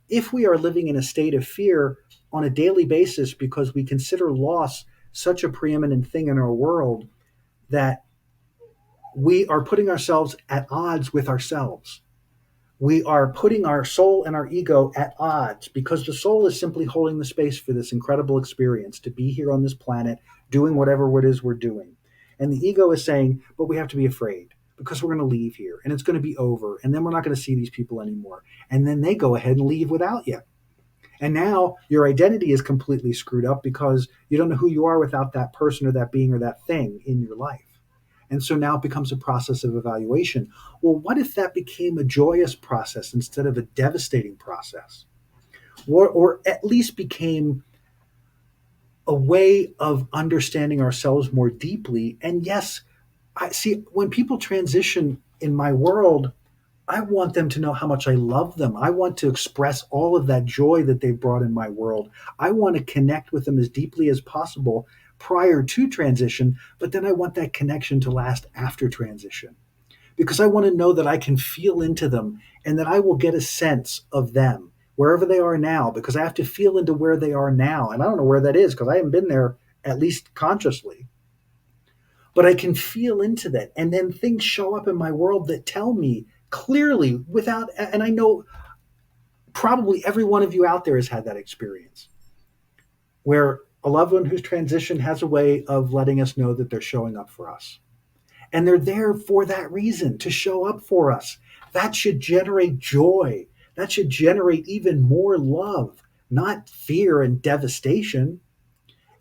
if we are living in a state of fear on a daily basis because we consider loss such a preeminent thing in our world that we are putting ourselves at odds with ourselves. We are putting our soul and our ego at odds because the soul is simply holding the space for this incredible experience to be here on this planet doing whatever it is we're doing. And the ego is saying, but we have to be afraid because we're going to leave here and it's going to be over and then we're not going to see these people anymore. And then they go ahead and leave without you. And now your identity is completely screwed up because you don't know who you are without that person or that being or that thing in your life. And so now it becomes a process of evaluation. Well, what if that became a joyous process instead of a devastating process? Or at least became a way of understanding ourselves more deeply. And yes, I see when people transition in my world, I want them to know how much I love them. I want to express all of that joy that they've brought in my world. I want to connect with them as deeply as possible prior to transition, but then I want that connection to last after transition because I want to know that I can feel into them and that I will get a sense of them wherever they are now because I have to feel into where they are now. And I don't know where that is because I haven't been there at least consciously, but I can feel into that. And then things show up in my world that tell me clearly without, and I know probably every one of you out there has had that experience where a loved one who's transitioned has a way of letting us know that they're showing up for us. And they're there for that reason to show up for us. That should generate joy. That should generate even more love, not fear and devastation.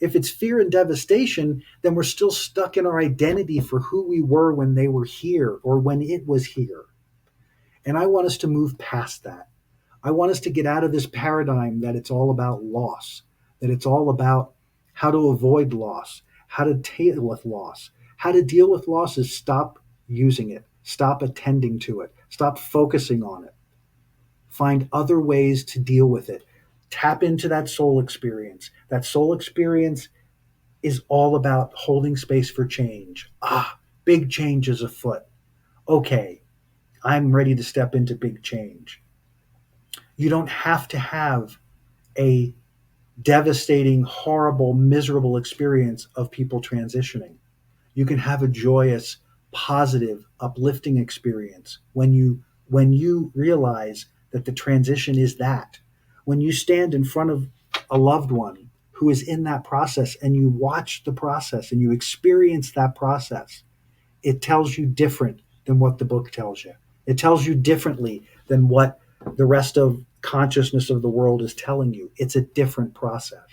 If it's fear and devastation, then we're still stuck in our identity for who we were when they were here or when it was here. And I want us to move past that. I want us to get out of this paradigm that it's all about loss, that it's all about how to avoid loss, how to deal with loss. How to deal with loss is stop using it, stop attending to it, stop focusing on it. Find other ways to deal with it. Tap into that soul experience. That soul experience is all about holding space for change. Big change is afoot. Okay, I'm ready to step into big change. You don't have to have a devastating, horrible, miserable experience of people transitioning. You can have a joyous, positive, uplifting experience when you realize that the transition is that. When you stand in front of a loved one who is in that process and you watch the process and you experience that process, it tells you different than what the book tells you. It tells you differently than what the rest of consciousness of the world is telling you. It's a different process.